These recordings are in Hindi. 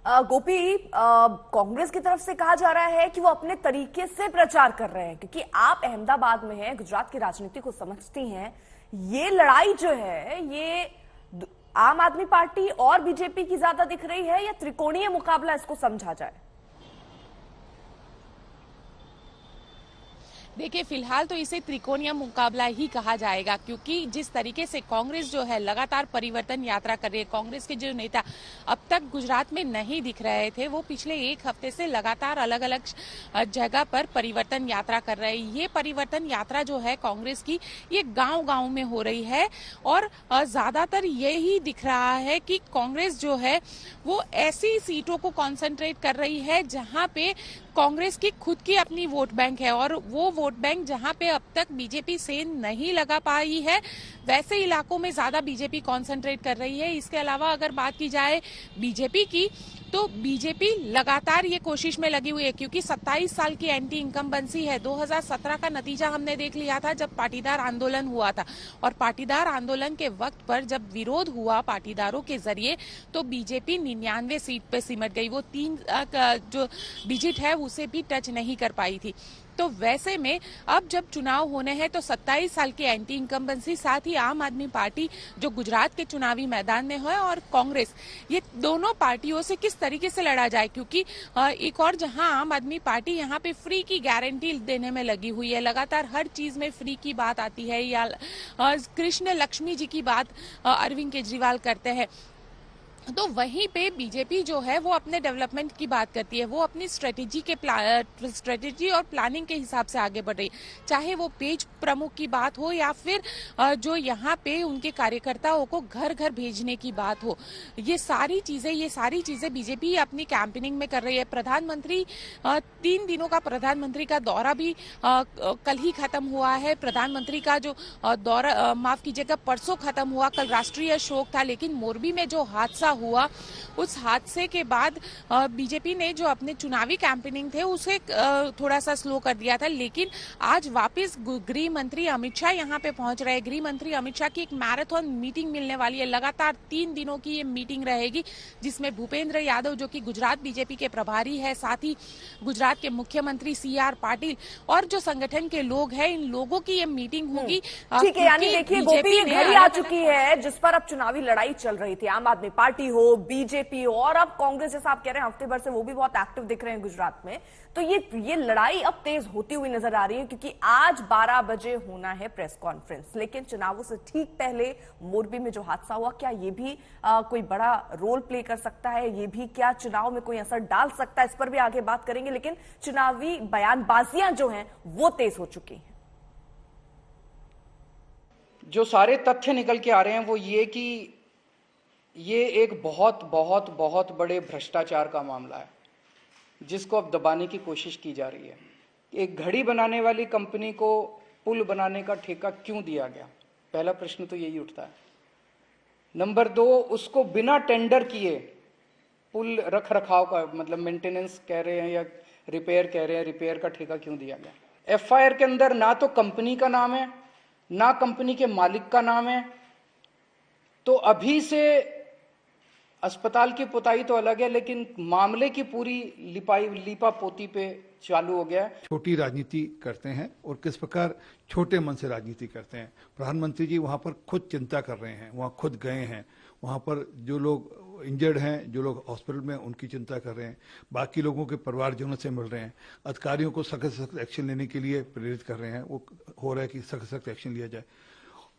गोपी, कांग्रेस की तरफ से कहा जा रहा है कि वो अपने तरीके से प्रचार कर रहे हैं क्योंकि आप अहमदाबाद में हैं, गुजरात की राजनीति को समझती हैं। ये लड़ाई जो है ये आम आदमी पार्टी और बीजेपी की ज्यादा दिख रही है या त्रिकोणीय मुकाबला इसको समझा जाए? देखिए, फिलहाल तो इसे त्रिकोणीय मुकाबला ही कहा जाएगा, क्योंकि जिस तरीके से कांग्रेस जो है लगातार परिवर्तन यात्रा कर रही है। कांग्रेस के जो नेता अब तक गुजरात में नहीं दिख रहे थे, वो पिछले एक हफ्ते से लगातार अलग अलग जगह पर परिवर्तन यात्रा कर रहे हैं। ये परिवर्तन यात्रा जो है कांग्रेस की, ये गांव-गांव में हो रही है और ज्यादातर यही दिख रहा है कि कांग्रेस जो है वो ऐसी सीटों को कॉन्सेंट्रेट कर रही है जहां पे कांग्रेस की खुद की अपनी वोट बैंक है, और वो वोट बैंक जहां पे अब तक बीजेपी सेंध नहीं लगा पाई है, वैसे इलाकों में ज्यादा बीजेपी कंसंट्रेट कर रही है। इसके अलावा अगर बात की जाए बीजेपी की, तो बीजेपी लगातार ये कोशिश में लगी हुई है, क्योंकि 27 साल की एंटी इनकम्बेंसी है। 2017 का नतीजा हमने देख लिया था जब पाटीदार आंदोलन हुआ था, और पाटीदार आंदोलन के वक्त पर जब विरोध हुआ पाटीदारों के जरिए, तो बीजेपी 99 सीट पे सिमट गई। वो 3 जो डिजिट है उसे भी टच नहीं कर पाई थी। तो वैसे में अब जब चुनाव होने हैं तो 27 साल की एंटी इनकम्बेंसी, साथ ही आम आदमी पार्टी जो गुजरात के चुनावी मैदान में है, और कांग्रेस, ये दोनों पार्टियों से किस तरीके से लड़ा जाए। क्योंकि एक और जहां आम आदमी पार्टी यहाँ पे फ्री की गारंटी देने में लगी हुई है, लगातार हर चीज में फ्री की बात आती है, या कृष्ण लक्ष्मी जी की बात अरविंद केजरीवाल करते हैं, तो वहीं पे बीजेपी जो है वो अपने डेवलपमेंट की बात करती है। वो अपनी स्ट्रेटेजी और प्लानिंग के हिसाब से आगे बढ़ रही है, चाहे वो पेज प्रमुख की बात हो या फिर जो यहाँ पे उनके कार्यकर्ताओं को घर घर भेजने की बात हो। ये सारी चीजें बीजेपी अपनी कैंपेनिंग में कर रही है। प्रधानमंत्री 3 दिनों का प्रधानमंत्री का दौरा भी कल ही खत्म हुआ है। प्रधानमंत्री का जो दौरा, माफ कीजिएगा, परसों खत्म हुआ। कल राष्ट्रीय शोक था, लेकिन मोरबी में जो हादसा हुआ, उस हादसे के बाद बीजेपी ने जो अपने चुनावी कैंपेनिंग थे उसे थोड़ा सा स्लो कर दिया था। लेकिन आज वापस गृह मंत्री अमित शाह यहाँ पे पहुंच रहे हैं। गृह मंत्री अमित शाह की एक मैराथन मीटिंग मिलने वाली है। लगातार 3 दिनों की ये मीटिंग रहेगी, जिसमें भूपेंद्र यादव जो कि गुजरात बीजेपी के प्रभारी है, साथ ही गुजरात के मुख्यमंत्री CR पाटिल और जो संगठन के लोग हैं, इन लोगों की ये मीटिंग होगी। ठीक है, यानी देखिए गोपी, ये घड़ी आ चुकी है जिस पर अब चुनावी लड़ाई चल रही थी। आम आदमी पार्टी हो, बीजेपी हो, और अब कांग्रेस, जैसा आप कह रहे हैं हफ्ते भर से वो भी बहुत एक्टिव दिख रहे हैं गुजरात में। तो ये लड़ाई अब तेज होती हुई नजर आ रही है, क्योंकि आज 12 बजे होना है प्रेस कॉन्फ्रेंस। लेकिन चुनावों से ठीक पहले मोरबी में जो हादसा हुआ, क्या ये भी कोई बड़ा रोल प्ले कर सकता है? ये भी क्या चुनाव में कोई असर डाल सकता है? इस पर भी आगे बात करेंगे, लेकिन चुनावी बयानबाजियां जो हैं वो तेज हो चुकी हैं। जो सारे तथ्य निकल के आ रहे हैं वो ये कि ये एक बहुत बहुत बहुत बड़े भ्रष्टाचार का मामला है, जिसको अब दबाने की कोशिश की जा रही है। एक घड़ी बनाने वाली कंपनी को पुल बनाने का ठेका क्यों दिया गया? पहला प्रश्न तो यही उठता है। नंबर 2, उसको बिना टेंडर किए पुल रख रखाव का, मतलब मेंटेनेंस कह रहे हैं या रिपेयर कह रहे हैं, रिपेयर का ठेका क्यों दिया गया? FIR के अंदर ना तो कंपनी का नाम है, ना कंपनी के मालिक का नाम है। तो अभी से अस्पताल की पुताई तो अलग है, लेकिन मामले की पूरी लीपा पोती पे चालू हो गया है। छोटी राजनीति करते हैं और किस प्रकार छोटे मन से राजनीति करते हैं। प्रधानमंत्री जी वहां पर खुद चिंता कर रहे हैं, वहां खुद गए हैं, वहां पर जो लोग इंजर्ड हैं, जो लोग हॉस्पिटल में, उनकी चिंता कर रहे हैं, बाकी लोगों के परिवारजनों से मिल रहे हैं, अधिकारियों को सख्त सख्त एक्शन लेने के लिए प्रेरित कर रहे हैं। वो हो रहा है कि सख्त सख्त एक्शन लिया जाए।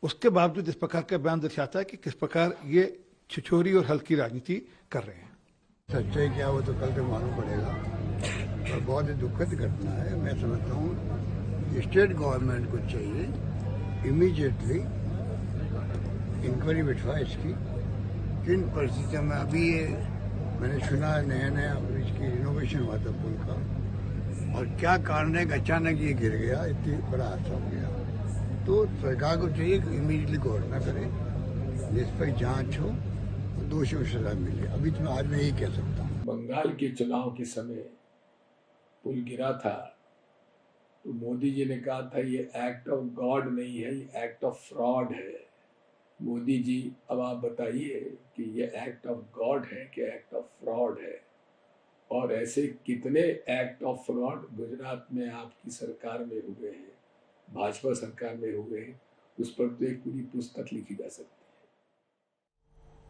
उसके बावजूद इस प्रकार का बयान दर्शाता है कि किस प्रकार ये छिछोरी और हल्की राजनीति कर रहे हैं। सच्चाई क्या वो तो कल तक मालूम पड़ेगा, और बहुत ही दुखद घटना है। मैं समझता हूँ स्टेट गवर्नमेंट को चाहिए इमीडिएटली इंक्वायरी बिठवा इसकी, किन परिस्थितियों में। अभी ये मैंने सुना नया ब्रिज की रिनोवेशन हुआ था पुल का, और क्या कारण है कि अचानक ये गिर गया, इतनी बड़ा हादसा हो गया। तो सरकार को चाहिए कि इमीडिएटली घोषणा करे, निष्पक्ष जांच हो, दोषियों को सजा मिले। अभी तो आज मैं यही कह सकता हूँ। बंगाल के चुनाव के समय पुल गिरा था, तो मोदी जी ने कहा था ये एक्ट ऑफ गॉड नहीं है, ये एक्ट ऑफ फ्रॉड है। मोदी जी, अब आप बताइए कि ये एक्ट ऑफ गॉड है कि एक्ट ऑफ फ्रॉड है? और ऐसे कितने एक्ट ऑफ फ्रॉड गुजरात में आपकी सरकार में हुए हैं, भाजपा सरकार में हुए हैं, उस पर तो एक पूरी पुस्तक लिखी जा सकती है।